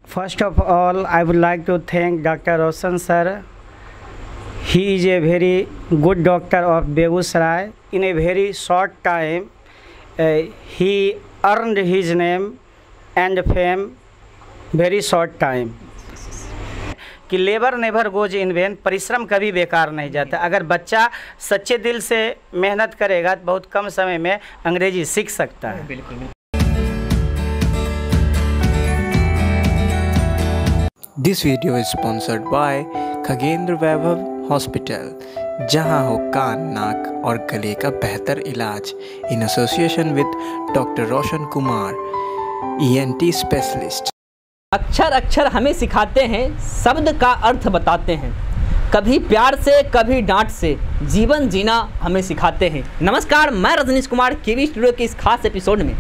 First of all, I would like to thank Dr. Roshan sir. He is a very good doctor of Begusaraye. In a very short time, he earned his name and fame very short time. कि labour never goes in when, परिश्रम कभी बेकार नहीं जाता। अगर बच्चा सच्चे दिल से मेहनत करेगा तो बहुत कम समय में अंग्रेजी सीख सकता है। बिल्कुल। This video is sponsored by Khagendra Vaibhav hospital, जहां हो कान, नाक और गले का बेहतर इलाज, in association with doctor Roshan Kumar, ENT specialist. अक्षर अक्षर हमें सिखाते हैं, शब्द का अर्थ बताते हैं, कभी प्यार से कभी डांट से जीवन जीना हमें सिखाते हैं। नमस्कार, मैं रजनीश कुमार केवी स्टूडियो के इस खास एपिसोड में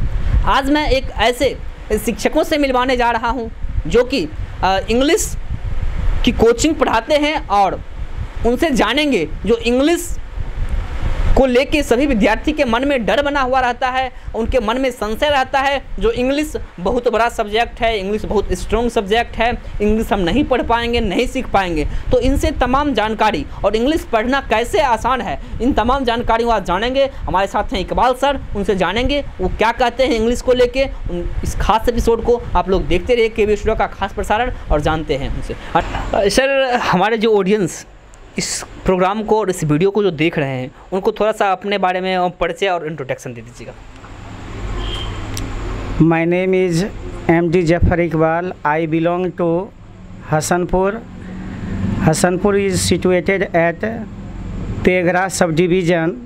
आज मैं एक ऐसे शिक्षकों से मिलवाने जा रहा हूं जो कि इंग्लिश की कोचिंग पढ़ाते हैं और उनसे जानेंगे जो इंग्लिश को लेके सभी विद्यार्थी के मन में डर बना हुआ रहता है, उनके मन में संशय रहता है। जो इंग्लिश बहुत बड़ा सब्जेक्ट है, इंग्लिश बहुत स्ट्रॉन्ग सब्जेक्ट है, इंग्लिश हम नहीं पढ़ पाएंगे, नहीं सीख पाएंगे, तो इनसे तमाम जानकारी और इंग्लिश पढ़ना कैसे आसान है, इन तमाम जानकारियों आज जानेंगे। हमारे साथ हैं इकबाल सर, उनसे जानेंगे वो क्या कहते हैं इंग्लिश को लेके। इस खास एपिसोड को आप लोग देखते रहिए, केवी स्टूडियो का खास प्रसारण, और जानते हैं उनसे। सर, हमारे जो ऑडियंस इस प्रोग्राम को और इस वीडियो को जो देख रहे हैं उनको थोड़ा सा अपने बारे में परिचय और इंट्रोडक्शन दे दीजिएगा। My name is MD Zafar Iqbal. I belong to Hasanpur. Hasanpur is situated at Teghra subdivision.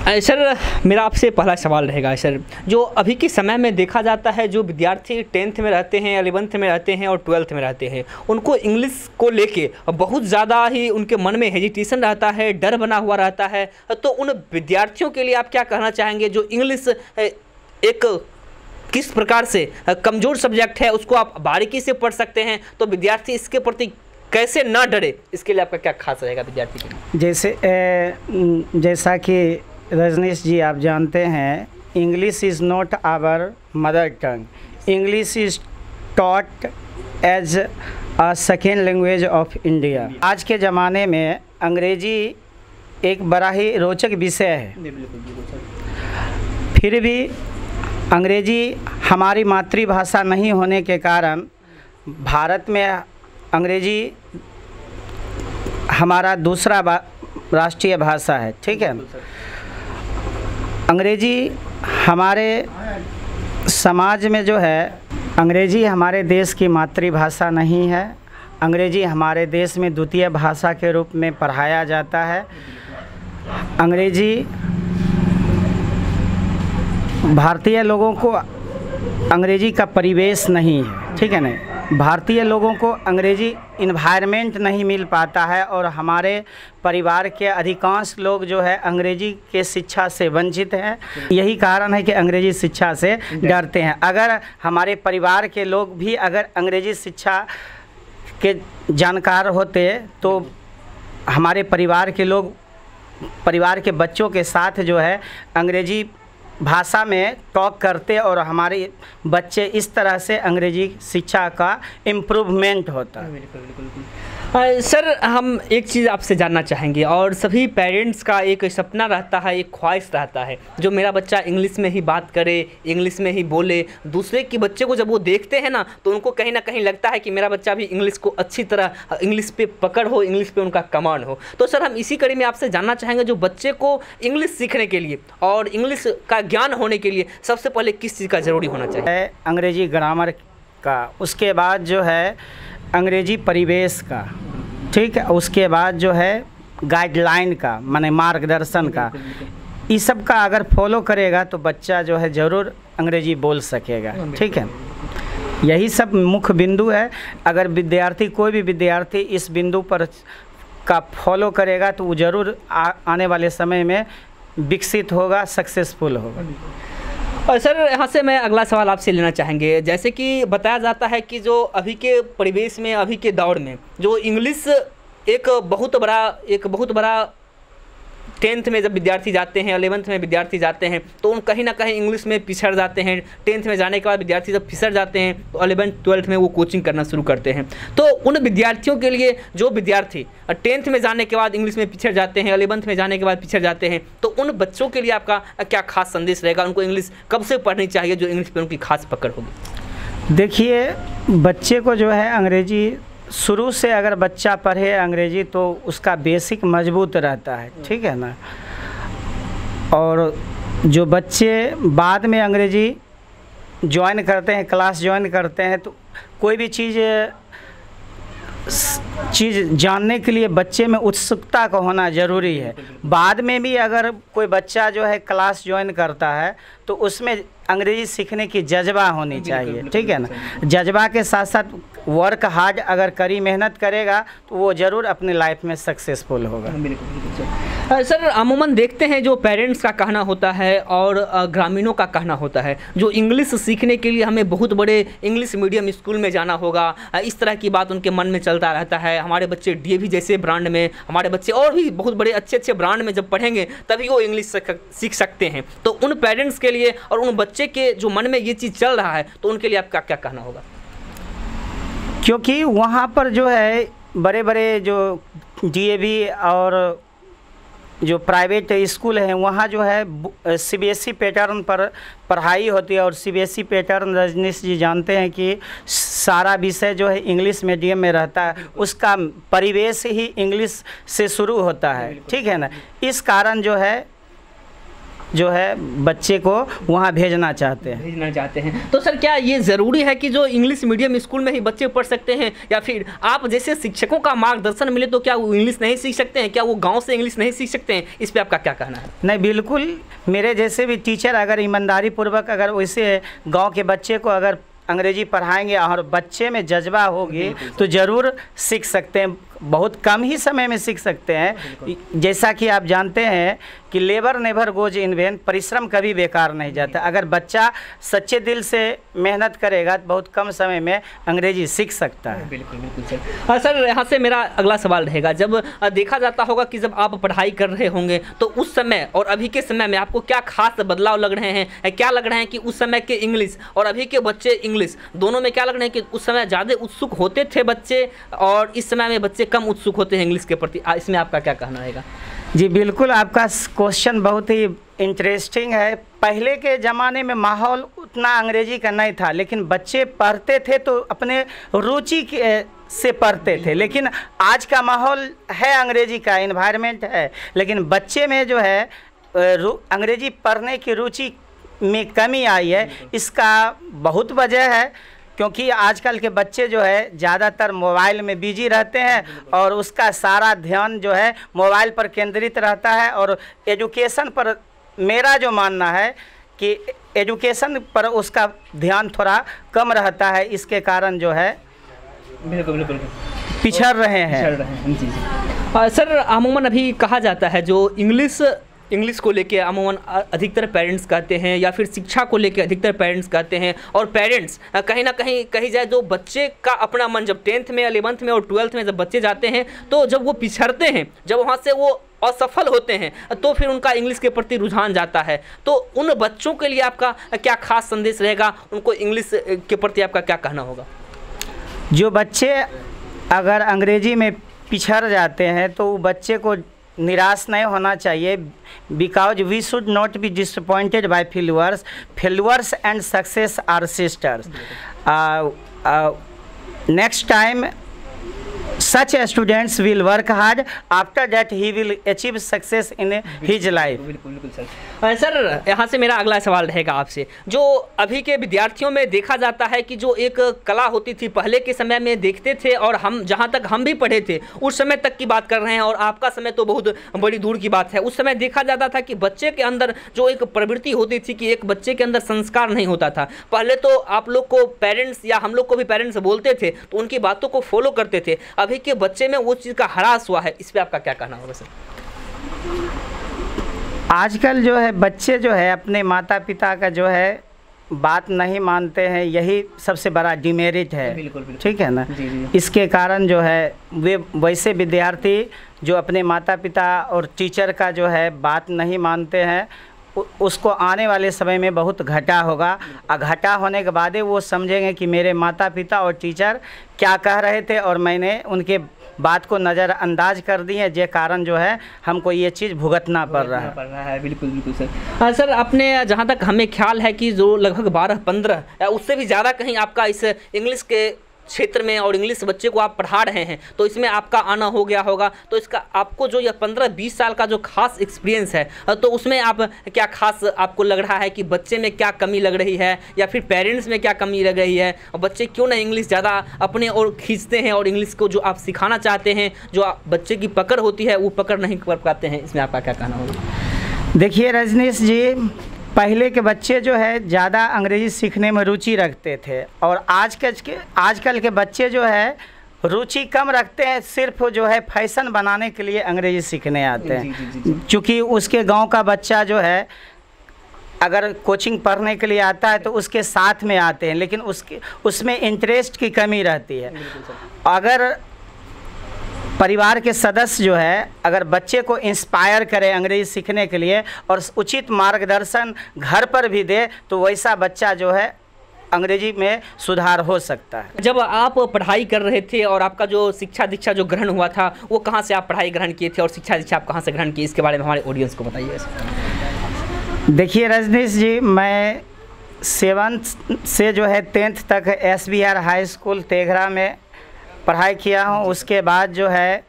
Sir, मेरा आपसे पहला सवाल रहेगा सर, जो अभी के समय में देखा जाता है जो विद्यार्थी 10th में रहते हैं, 11th में रहते हैं और 12th में रहते हैं, उनको इंग्लिश को लेके बहुत ज़्यादा ही उनके मन में हेजिटेशन रहता है, डर बना हुआ रहता है। तो उन विद्यार्थियों के लिए आप क्या कहना चाहेंगे जो इंग्लिश एक किस प्रकार से कमज़ोर सब्जेक्ट है, उसको आप बारीकी से पढ़ सकते हैं, तो विद्यार्थी इसके प्रति कैसे ना डरे, इसके लिए आपका क्या खास रहेगा विद्यार्थी के लिए? जैसा कि रजनीश जी आप जानते हैं, English is not our mother tongue. English is taught as a second language of India. आज के ज़माने में अंग्रेजी एक बड़ा ही रोचक विषय है। फिर भी अंग्रेजी हमारी मातृभाषा नहीं होने के कारण भारत में अंग्रेजी हमारा दूसरा राष्ट्रीय भाषा है। ठीक है। अंग्रेजी हमारे समाज में जो है, अंग्रेजी हमारे देश की मातृभाषा नहीं है। अंग्रेजी हमारे देश में द्वितीय भाषा के रूप में पढ़ाया जाता है। अंग्रेजी भारतीय लोगों को अंग्रेजी का परिवेश नहीं है। ठीक है ना। भारतीय लोगों को अंग्रेजी इन्वायरमेंट नहीं मिल पाता है और हमारे परिवार के अधिकांश लोग जो है अंग्रेजी के शिक्षा से वंचित हैं। यही कारण है कि अंग्रेजी शिक्षा से डरते हैं। अगर हमारे परिवार के लोग भी अगर अंग्रेजी शिक्षा के जानकार होते तो हमारे परिवार के लोग परिवार के बच्चों के साथ जो है अंग्रेजी भाषा में टॉक करते और हमारे बच्चे इस तरह से अंग्रेजी शिक्षा का इम्प्रूवमेंट होता है। बिल्कुल। सर, हम एक चीज़ आपसे जानना चाहेंगे, और सभी पेरेंट्स का एक सपना रहता है, एक ख्वाहिश रहता है जो मेरा बच्चा इंग्लिश में ही बात करे, इंग्लिश में ही बोले। दूसरे के बच्चे को जब वो देखते हैं ना तो उनको कहीं ना कहीं लगता है कि मेरा बच्चा भी इंग्लिश को अच्छी तरह, इंग्लिश पे पकड़ हो, इंग्लिश पे उनका कमांड हो। तो सर, हम इसी कड़ी में आपसे जानना चाहेंगे जो बच्चे को इंग्लिश सीखने के लिए और इंग्लिश का ज्ञान होने के लिए सबसे पहले किस चीज़ का ज़रूरी होना चाहिए? अंग्रेजी ग्रामर का, उसके बाद जो है अंग्रेजी परिवेश का, ठीक है, उसके बाद जो है गाइडलाइन का, माने मार्गदर्शन का। इस सब का अगर फॉलो करेगा तो बच्चा जो है ज़रूर अंग्रेजी बोल सकेगा। ठीक है। यही सब मुख्य बिंदु है। अगर विद्यार्थी, कोई भी विद्यार्थी इस बिंदु पर का फॉलो करेगा तो वो ज़रूर आने वाले समय में विकसित होगा, सक्सेसफुल होगा। और सर, यहाँ से मैं अगला सवाल आपसे लेना चाहेंगे। जैसे कि बताया जाता है कि जो अभी के परिवेश में, अभी के दौर में जो इंग्लिश एक बहुत बड़ा 10th में जब विद्यार्थी जाते हैं, 11th में विद्यार्थी जाते हैं तो उन कहीं ना कहीं इंग्लिश में पिछड़ जाते हैं। 10th में जाने के बाद विद्यार्थी जब पिछड़ जाते हैं तो 11th 12th में वो कोचिंग करना शुरू करते हैं। तो उन विद्यार्थियों के लिए जो विद्यार्थी 10th में जाने के बाद इंग्लिश में पिछड़ जाते हैं, 11th में जाने के बाद पिछड़ जाते हैं, तो उन बच्चों के लिए आपका क्या खास संदेश रहेगा? उनको इंग्लिश कब से पढ़नी चाहिए जो इंग्लिश पर उनकी खास पकड़ होगी? देखिए, बच्चे को जो है अंग्रेजी शुरू से अगर बच्चा पढ़े अंग्रेजी तो उसका बेसिक मजबूत रहता है, ठीक है ना। और जो बच्चे बाद में अंग्रेजी ज्वाइन करते हैं, क्लास ज्वाइन करते हैं, तो कोई भी चीज़ जानने के लिए बच्चे में उत्सुकता का होना ज़रूरी है। बाद में भी अगर कोई बच्चा जो है क्लास ज्वाइन करता है तो उसमें अंग्रेजी सीखने की जज्बा होनी चाहिए, ठीक है ना। जज्बा के साथ साथ वर्क हार्ड अगर कड़ी मेहनत करेगा तो वो ज़रूर अपनी लाइफ में सक्सेसफुल होगा। सर, अमूमन देखते हैं जो पेरेंट्स का कहना होता है और ग्रामीणों का कहना होता है, जो इंग्लिश सीखने के लिए हमें बहुत बड़े इंग्लिश मीडियम स्कूल में जाना होगा, इस तरह की बात उनके मन में चलता रहता है। हमारे बच्चे DAV जैसे ब्रांड में, हमारे बच्चे और भी बहुत बड़े अच्छे अच्छे ब्रांड में जब पढ़ेंगे तभी वो इंग्लिश सीख सकते हैं। तो उन पेरेंट्स के लिए और उन बच्चे के जो मन में ये चीज़ चल रहा है तो उनके लिए आपका क्या कहना होगा? क्योंकि वहाँ पर जो है बड़े बड़े जो DAV और जो प्राइवेट स्कूल हैं वहाँ जो है CBSE पैटर्न पर पढ़ाई होती है। और CBSE पैटर्न रजनीश जी जानते हैं कि सारा विषय जो है इंग्लिश मीडियम में रहता है, उसका परिवेश ही इंग्लिश से शुरू होता है, ठीक है ना। इस कारण जो है बच्चे को वहाँ भेजना चाहते हैं। तो सर, क्या ये ज़रूरी है कि जो इंग्लिश मीडियम स्कूल में ही बच्चे पढ़ सकते हैं, या फिर आप जैसे शिक्षकों का मार्गदर्शन मिले तो क्या वो इंग्लिश नहीं सीख सकते हैं? क्या वो गांव से इंग्लिश नहीं सीख सकते हैं? इस पे आपका क्या कहना है? नहीं, बिल्कुल। मेरे जैसे भी टीचर अगर ईमानदारी पूर्वक अगर वैसे गाँव के बच्चे को अगर अंग्रेजी पढ़ाएंगे और बच्चे में जज्बा होगी तो ज़रूर सीख सकते हैं। बहुत कम ही समय में सीख सकते हैं। जैसा कि आप जानते हैं कि labour never goes in when, परिश्रम कभी बेकार नहीं जाता। अगर बच्चा सच्चे दिल से मेहनत करेगा तो बहुत कम समय में अंग्रेजी सीख सकता है। बिल्कुल सर। सर, यहाँ से मेरा अगला सवाल रहेगा, जब देखा जाता होगा कि जब आप पढ़ाई कर रहे होंगे तो उस समय और अभी के समय में आपको क्या खास बदलाव लग रहे हैं? क्या लग रहे हैं कि उस समय के इंग्लिश और अभी के बच्चे इंग्लिश दोनों में क्या लग रहे हैं कि उस समय ज़्यादा उत्सुक होते थे बच्चे और इस समय में बच्चे कम उत्सुक होते हैं इंग्लिश के प्रति? इसमें आपका क्या कहना रहेगा? जी बिल्कुल, आपका क्वेश्चन बहुत ही इंटरेस्टिंग है। पहले के ज़माने में माहौल उतना अंग्रेजी का नहीं था, लेकिन बच्चे पढ़ते थे तो अपने रुचि से पढ़ते थे। लेकिन आज का माहौल है अंग्रेजी का, एनवायरनमेंट है, लेकिन बच्चे में जो है अंग्रेजी पढ़ने की रुचि में कमी आई है। इसका बहुत वजह है, क्योंकि आजकल के बच्चे जो है ज़्यादातर मोबाइल में बिजी रहते हैं और उसका सारा ध्यान जो है मोबाइल पर केंद्रित रहता है। और एजुकेशन पर मेरा जो मानना है कि एजुकेशन पर उसका ध्यान थोड़ा कम रहता है, इसके कारण जो है बिल्कुल पिछड़ रहे हैं। सर, अमूमन अभी कहा जाता है जो इंग्लिश को लेके अमूमन अधिकतर पेरेंट्स कहते हैं, या फिर शिक्षा को लेके अधिकतर पेरेंट्स कहते हैं, और पेरेंट्स कहीं ना कहीं कही जाए जो बच्चे का अपना मन जब 10th में, 11th में और 12th में जब बच्चे जाते हैं तो जब वो पिछड़ते हैं, जब वहाँ से वो असफल होते हैं तो फिर उनका इंग्लिश के प्रति रुझान जाता है। तो उन बच्चों के लिए आपका क्या खास संदेश रहेगा? उनको इंग्लिश के प्रति आपका क्या कहना होगा? जो बच्चे अगर अंग्रेजी में पिछड़ जाते हैं तो बच्चे को निराश नहीं होना चाहिए, because we should not be disappointed by failures and success are sisters. Next time such students will work hard, after that he will achieve success in his life। बिल्कुल सर, यहाँ से मेरा अगला सवाल रहेगा आपसे, जो अभी के विद्यार्थियों में देखा जाता है कि जो एक कला होती थी पहले के समय में देखते थे, और हम जहाँ तक हम भी पढ़े थे उस समय तक की बात कर रहे हैं, और आपका समय तो बहुत बड़ी दूर की बात है। उस समय देखा जाता था कि बच्चे के अंदर जो एक प्रवृत्ति होती थी कि एक बच्चे के अंदर संस्कार नहीं होता था। पहले तो आप लोग को पेरेंट्स या हम लोग को भी पेरेंट्स बोलते थे तो उनकी बातों को फॉलो करते थे। अभी के बच्चे में वो चीज़ का ह्रास हुआ है, इस पे आपका क्या कहना होगा सर? आजकल जो है बच्चे जो है अपने माता पिता का जो है बात नहीं मानते हैं, यही सबसे बड़ा डिमेरिट है। बिल्कुल, बिल्कुल। ठीक है ना। जी, जी। इसके कारण जो है वे वैसे विद्यार्थी जो अपने माता पिता और टीचर का जो है बात नहीं मानते हैं, उसको आने वाले समय में बहुत घाटा होगा। और घाटा होने के बाद वो समझेंगे कि मेरे माता पिता और टीचर क्या कह रहे थे और मैंने उनके बात को नज़रअंदाज कर दी है, जे कारण जो है हमको ये चीज़ भुगतना पड़ रहा है। बिल्कुल बिल्कुल सर। सर आपने जहाँ तक हमें ख्याल है कि जो लगभग 12-15 या उससे भी ज़्यादा कहीं आपका इस इंग्लिश के क्षेत्र में और इंग्लिश बच्चे को आप पढ़ा रहे हैं, तो इसमें आपका आना हो गया होगा। तो इसका आपको जो यह 15-20 साल का जो खास एक्सपीरियंस है, तो उसमें आप क्या खास आपको लग रहा है कि बच्चे में क्या कमी लग रही है, या फिर पेरेंट्स में क्या कमी लग रही है, और बच्चे क्यों ना इंग्लिश ज़्यादा अपने ओर खींचते हैं और इंग्लिश को जो आप सिखाना चाहते हैं, जो बच्चे की पकड़ होती है वो पकड़ नहीं कर पाते हैं, इसमें आपका क्या कहना होगा? देखिए रजनीश जी, पहले के बच्चे जो है ज़्यादा अंग्रेज़ी सीखने में रुचि रखते थे, और आजकल के बच्चे जो है रुचि कम रखते हैं, सिर्फ जो है फैशन बनाने के लिए अंग्रेज़ी सीखने आते हैं। क्योंकि उसके गांव का बच्चा जो है अगर कोचिंग पढ़ने के लिए आता है तो उसके साथ में आते हैं, लेकिन उसमें इंटरेस्ट की कमी रहती है। अगर परिवार के सदस्य जो है अगर बच्चे को इंस्पायर करें अंग्रेज़ी सीखने के लिए और उचित मार्गदर्शन घर पर भी दे, तो वैसा बच्चा जो है अंग्रेजी में सुधार हो सकता है। जब आप पढ़ाई कर रहे थे और आपका जो शिक्षा दीक्षा जो ग्रहण हुआ था, वो कहाँ से आप पढ़ाई ग्रहण किए थे और शिक्षा दीक्षा आप कहाँ से ग्रहण किए, इसके बारे में हमारे ऑडियंस को बताइए। देखिए रजनीश जी, मैं 7th से जो है 10th तक SBR हाई स्कूल तेघरा में पढ़ाई किया हूँ। उसके बाद जो है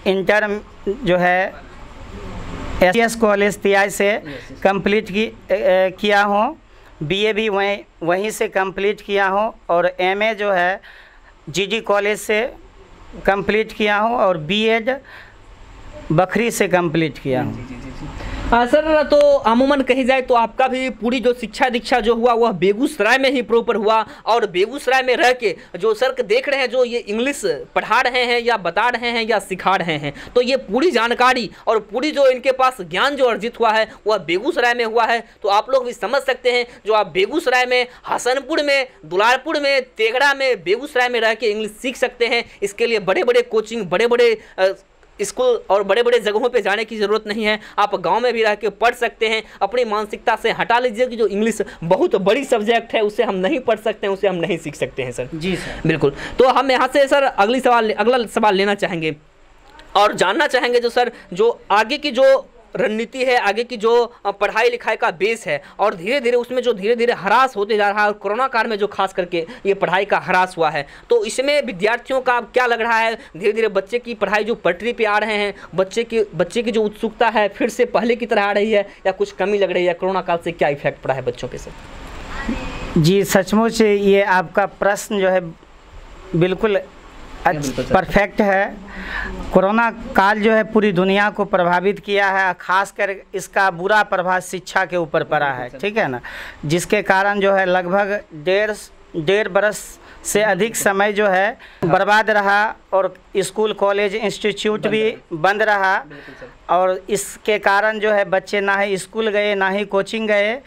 इंटर जो है SES कॉलेज तियाई से कंप्लीट किया हूँ। BA भी वहीं से कंप्लीट किया हूँ, और MA जो है GG कॉलेज से कंप्लीट किया हूँ, और BEd बखरी से कंप्लीट किया हूँ। सर, तो अमूमन कही जाए तो आपका भी पूरी जो शिक्षा दीक्षा जो हुआ वह बेगूसराय में ही प्रॉपर हुआ, और बेगूसराय में रह के जो सर देख रहे हैं जो ये इंग्लिश पढ़ा रहे हैं या बता रहे हैं या सिखा रहे हैं, तो ये पूरी जानकारी और पूरी जो इनके पास ज्ञान जो अर्जित हुआ है वह बेगूसराय में हुआ है। तो आप लोग भी समझ सकते हैं, जो आप बेगूसराय में, हसनपुर में, दुलारपुर में, तेघड़ा में, बेगूसराय में रह के इंग्लिश सीख सकते हैं। इसके लिए बड़े बड़े कोचिंग, बड़े बड़े स्कूल और बड़े बड़े जगहों पे जाने की ज़रूरत नहीं है। आप गांव में भी रह के पढ़ सकते हैं। अपनी मानसिकता से हटा लीजिए कि जो इंग्लिश बहुत बड़ी सब्जेक्ट है उसे हम नहीं पढ़ सकते हैं, उसे हम नहीं सीख सकते हैं सर। जी सर, बिल्कुल। तो हम यहाँ से सर अगला सवाल लेना चाहेंगे और जानना चाहेंगे जो सर जो आगे की जो रणनीति है, आगे की जो पढ़ाई लिखाई का बेस है, और धीरे धीरे उसमें जो धीरे धीरे ह्रास होते जा रहा है, और कोरोना काल में जो खास करके ये पढ़ाई का ह्रास हुआ है, तो इसमें विद्यार्थियों का क्या लग रहा है, धीरे धीरे बच्चे की पढ़ाई जो पटरी पे आ रहे हैं, बच्चे की जो उत्सुकता है फिर से पहले की तरह आ रही है, या कुछ कमी लग रही है? कोरोना काल से क्या इफेक्ट पड़ा है बच्चों पे सर? जी सचमुच ये आपका प्रश्न जो है बिल्कुल परफेक्ट है। कोरोना काल जो है पूरी दुनिया को प्रभावित किया है, खासकर इसका बुरा प्रभाव शिक्षा के ऊपर पड़ा है, ठीक है ना, जिसके कारण जो है लगभग डेढ़ बरस से अधिक समय जो है बर्बाद रहा, और स्कूल कॉलेज इंस्टीट्यूट भी बंद रहा, और इसके कारण जो है बच्चे ना ही स्कूल गए ना ही कोचिंग गए,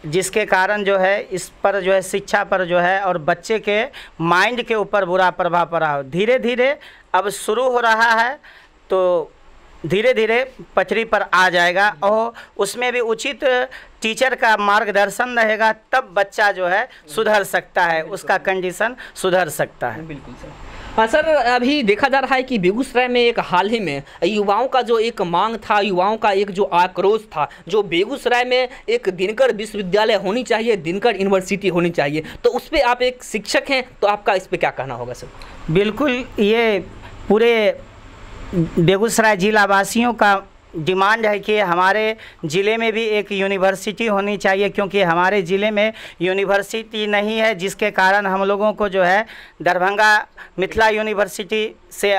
जिसके कारण जो है इस पर जो है शिक्षा पर जो है और बच्चे के माइंड के ऊपर बुरा प्रभाव पड़ा। धीरे धीरे अब शुरू हो रहा है, तो धीरे धीरे पटरी पर आ जाएगा, और उसमें भी उचित टीचर का मार्गदर्शन रहेगा, तब बच्चा जो है सुधर सकता है, उसका कंडीशन सुधर सकता है। बिल्कुल सर। हाँ सर, अभी देखा जा रहा है कि बेगूसराय में एक हाल ही में युवाओं का जो एक मांग था, युवाओं का एक जो आक्रोश था, जो बेगूसराय में एक दिनकर विश्वविद्यालय होनी चाहिए, दिनकर यूनिवर्सिटी होनी चाहिए, तो उस पर आप एक शिक्षक हैं, तो आपका इस पर क्या कहना होगा सर? बिल्कुल, ये पूरे बेगूसराय जिला वासियों का डिमांड है कि हमारे ज़िले में भी एक यूनिवर्सिटी होनी चाहिए, क्योंकि हमारे ज़िले में यूनिवर्सिटी नहीं है, जिसके कारण हम लोगों को जो है दरभंगा मिथिला यूनिवर्सिटी से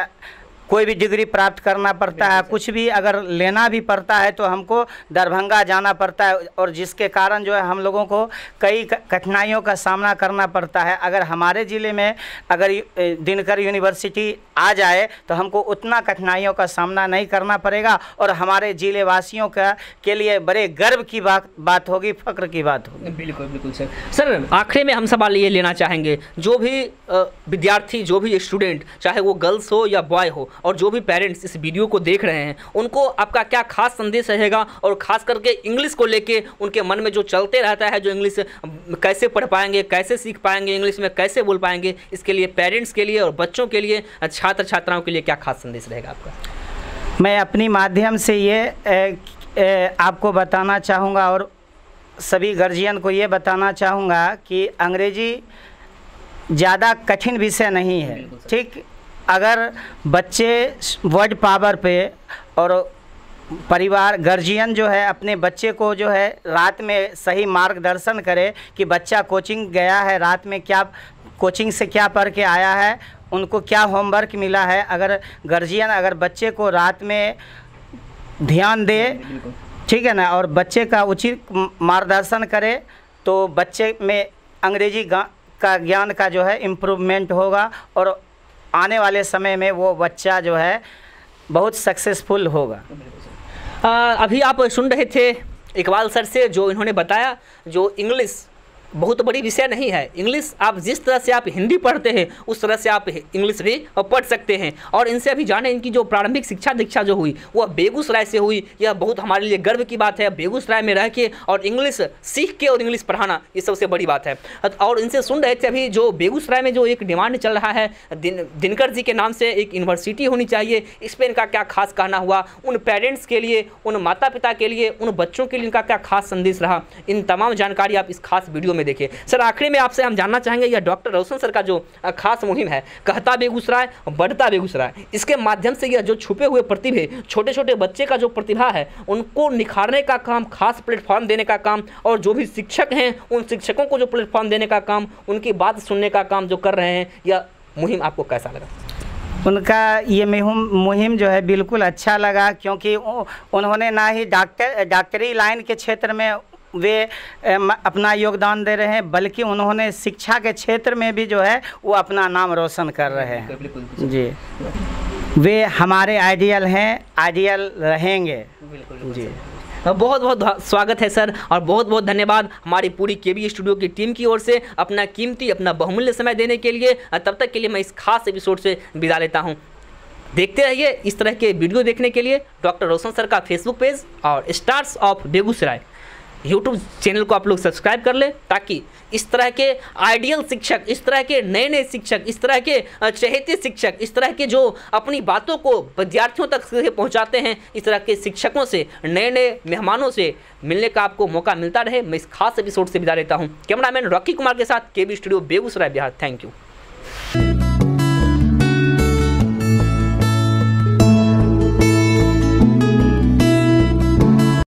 कोई भी डिग्री प्राप्त करना पड़ता है, कुछ भी अगर लेना भी पड़ता है तो हमको दरभंगा जाना पड़ता है, और जिसके कारण जो है हम लोगों को कई कठिनाइयों का सामना करना पड़ता है। अगर हमारे ज़िले में अगर दिनकर यूनिवर्सिटी आ जाए तो हमको उतना कठिनाइयों का सामना नहीं करना पड़ेगा, और हमारे ज़िले वासियों का के लिए बड़े गर्व की बात होगी, फ़ख्र की बात होगी। बिल्कुल बिल्कुल सर। सर आखिरी में हम सवाल ये लेना चाहेंगे, जो भी विद्यार्थी, जो भी स्टूडेंट, चाहे वो गर्ल्स हो या बॉय हो, और जो भी पेरेंट्स इस वीडियो को देख रहे हैं, उनको आपका क्या खास संदेश रहेगा, और ख़ास करके इंग्लिश को लेके उनके मन में जो चलते रहता है, जो इंग्लिश कैसे पढ़ पाएंगे, कैसे सीख पाएंगे, इंग्लिश में कैसे बोल पाएंगे, इसके लिए पेरेंट्स के लिए और बच्चों के लिए, छात्र छात्राओं के लिए क्या खास संदेश रहेगा आपका? मैं अपनी माध्यम से ये आपको बताना चाहूँगा और सभी गार्जियन को ये बताना चाहूँगा कि अंग्रेजी ज़्यादा कठिन विषय नहीं है, ठीक। अगर बच्चे वर्ड पावर पे और परिवार गार्जियन जो है अपने बच्चे को जो है रात में सही मार्गदर्शन करे कि बच्चा कोचिंग गया है, रात में क्या कोचिंग से क्या पढ़ के आया है, उनको क्या होमवर्क मिला है। अगर गार्जियन अगर बच्चे को रात में ध्यान दे, ठीक है ना, और बच्चे का उचित मार्गदर्शन करे तो बच्चे में अंग्रेजी का ज्ञान का जो है इम्प्रूवमेंट होगा, और आने वाले समय में वो बच्चा जो है बहुत सक्सेसफुल होगा। अभी आप सुन रहे थे इकबाल सर से, जो इन्होंने बताया, जो इंग्लिश बहुत बड़ी विषय नहीं है। इंग्लिश आप जिस तरह से आप हिंदी पढ़ते हैं उस तरह से आप इंग्लिश भी पढ़ सकते हैं। और इनसे अभी जाने इनकी जो प्रारंभिक शिक्षा दीक्षा जो हुई वह बेगूसराय से हुई। यह बहुत हमारे लिए गर्व की बात है, बेगूसराय में रह के और इंग्लिश सीख के और इंग्लिश पढ़ाना ये सबसे बड़ी बात है। और इनसे सुन रहे थे अभी जो बेगूसराय में जो एक डिमांड चल रहा है दिनकर जी के नाम से एक यूनिवर्सिटी होनी चाहिए, इस पर इनका क्या खास कहना हुआ, उन पेरेंट्स के लिए, उन माता पिता के लिए, उन बच्चों के लिए इनका क्या खास संदेश रहा, इन तमाम जानकारी आप इस खास वीडियो में देखिए। सर आखिरी में आपसे हम जानना चाहेंगे, यह डॉक्टर रोशन सर का जो खास मुहिम है कहता बेगूसराय बढ़ता बेगूसराय, इसके माध्यम से यह जो छुपे हुए प्रतिभे, छोटे छोटे बच्चे का जो प्रतिभा है उनको निखारने का काम, खास प्लेटफॉर्म देने का काम, और जो भी शिक्षक हैं उन शिक्षकों को जो प्लेटफॉर्म देने का काम, उनकी बात सुनने का काम जो कर रहे हैं, यह मुहिम आपको कैसा लगा? उनका ये मुहिम जो है बिल्कुल अच्छा लगा, क्योंकि उन्होंने ना ही डॉक्टरी लाइन के क्षेत्र में वे अपना योगदान दे रहे हैं, बल्कि उन्होंने शिक्षा के क्षेत्र में भी जो है वो अपना नाम रोशन कर रहे हैं। जी, वे हमारे आइडियल हैं, आइडियल रहेंगे। जी, बहुत बहुत स्वागत है सर, और बहुत बहुत धन्यवाद हमारी पूरी केबी स्टूडियो की टीम की ओर से अपना कीमती, अपना बहुमूल्य समय देने के लिए। तब तक के लिए मैं इस खास एपिसोड से विदा लेता हूँ। देखते रहिए इस तरह के वीडियो देखने के लिए डॉक्टर रोशन सर का फेसबुक पेज और stars of Begusarai YouTube channel को आप लोग सब्सक्राइब कर लें, ताकि इस तरह के आइडियल शिक्षक, इस तरह के नए नए शिक्षक, इस तरह के चहेते शिक्षक, इस तरह के जो अपनी बातों को विद्यार्थियों तक पहुंचाते हैं, इस तरह के शिक्षकों से, नए नए मेहमानों से मिलने का आपको मौका मिलता रहे। मैं इस खास एपिसोड से विदा लेता हूं। कैमरामैन रॉकी कुमार के साथ KB studio Begusarai Bihar. Thank you.